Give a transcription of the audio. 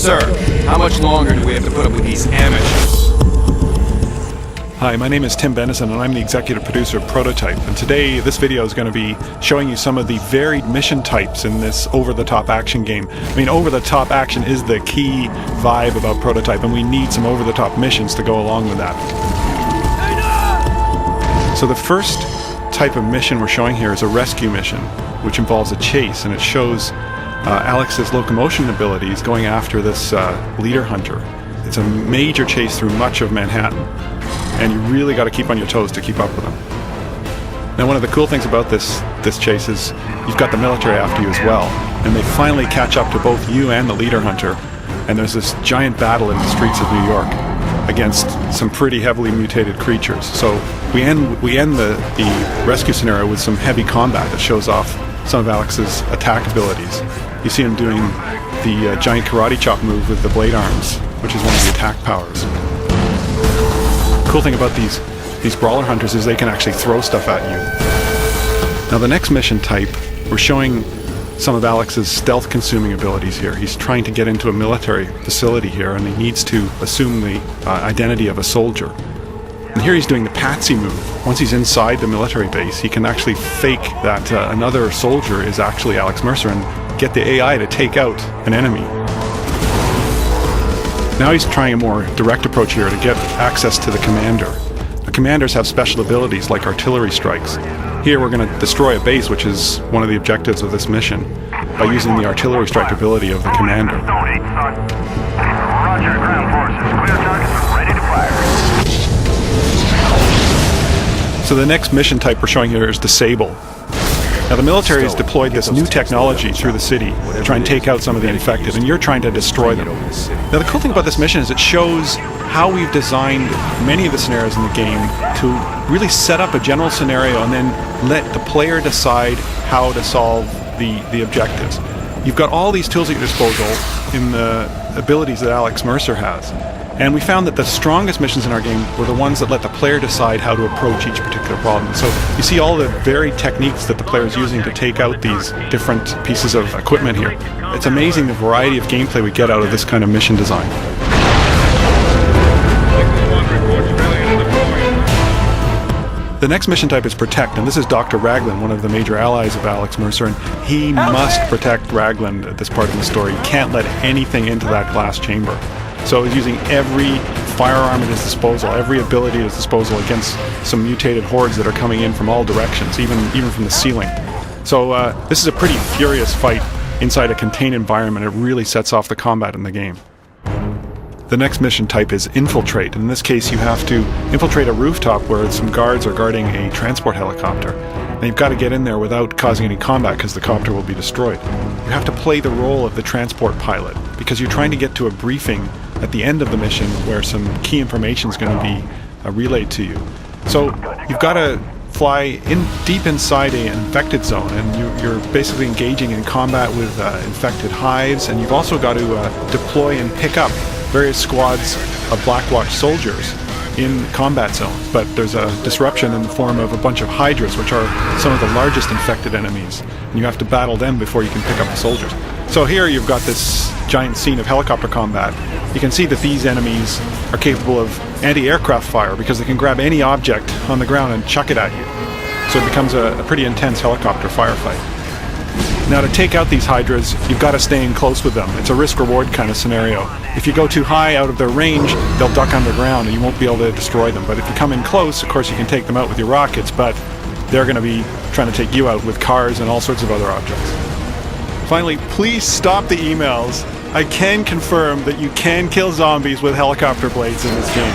Sir, how much longer do we have to put up with these amateurs? Hi, my name is Tim Bennison and I'm the executive producer of Prototype, and today this video is going to be showing you some of the varied mission types in this over-the-top action game. I mean, over-the-top action is the key vibe about Prototype, and we need some over-the-top missions to go along with that. So the first type of mission we're showing here is a rescue mission, which involves a chase, and it shows Alex's locomotion abilities going after this leader hunter. It's a major chase through much of Manhattan, and you really got to keep on your toes to keep up with them. Now, one of the cool things about this chase is you've got the military after you as well, and they finally catch up to both you and the leader hunter, and there's this giant battle in the streets of New York against some pretty heavily mutated creatures. So we end the rescue scenario with some heavy combat that shows off some of Alex's attack abilities. You see him doing the giant karate chop move with the blade arms, which is one of the attack powers. The cool thing about these brawler hunters is they can actually throw stuff at you. Now the next mission type, we're showing some of Alex's stealth consuming abilities here. He's trying to get into a military facility here, and he needs to assume the identity of a soldier. And here he's doing the patsy move. Once he's inside the military base, he can actually fake that another soldier is actually Alex Mercer and get the AI to take out an enemy. Now he's trying a more direct approach here to get access to the commander. The commanders have special abilities like artillery strikes. Here we're going to destroy a base, which is one of the objectives of this mission, by using the artillery strike ability of the commander. Roger, ground forces. Clear targets, ready to fire. So the next mission type we're showing here is Disable. Now the military has deployed this new technology through the city to try and take out some of the infected, and you're trying to destroy them. Now the cool thing about this mission is it shows how we've designed many of the scenarios in the game to really set up a general scenario and then let the player decide how to solve the objectives. You've got all these tools at your disposal in the abilities that Alex Mercer has. And we found that the strongest missions in our game were the ones that let the player decide how to approach each particular problem. So you see all the varied techniques that the player is using to take out these different pieces of equipment here. It's amazing the variety of gameplay we get out of this kind of mission design. The next mission type is Protect, and this is Dr. Raglan, one of the major allies of Alex Mercer, and he must protect Raglan at this part of the story. He can't let anything into that glass chamber. So he's using every firearm at his disposal, every ability at his disposal against some mutated hordes that are coming in from all directions, even from the ceiling. So this is a pretty furious fight inside a contained environment. It really sets off the combat in the game. The next mission type is Infiltrate. In this case, you have to infiltrate a rooftop where some guards are guarding a transport helicopter. And you've got to get in there without causing any combat because the copter will be destroyed. You have to play the role of the transport pilot because you're trying to get to a briefing at the end of the mission where some key information is going to be relayed to you. So you've got to fly deep inside an infected zone, and you're basically engaging in combat with infected hives, and you've also got to deploy and pick up various squads of Blackwatch soldiers in combat zones. But there's a disruption in the form of a bunch of Hydras, which are some of the largest infected enemies, and you have to battle them before you can pick up the soldiers. So here you've got this giant scene of helicopter combat. You can see that these enemies are capable of anti-aircraft fire because they can grab any object on the ground and chuck it at you. So it becomes a pretty intense helicopter firefight. Now to take out these Hydras, you've got to stay in close with them. It's a risk-reward kind of scenario. If you go too high out of their range, they'll duck underground and you won't be able to destroy them. But if you come in close, of course you can take them out with your rockets, but they're going to be trying to take you out with cars and all sorts of other objects. Finally, please stop the emails. I can confirm that you can kill zombies with helicopter blades in this game.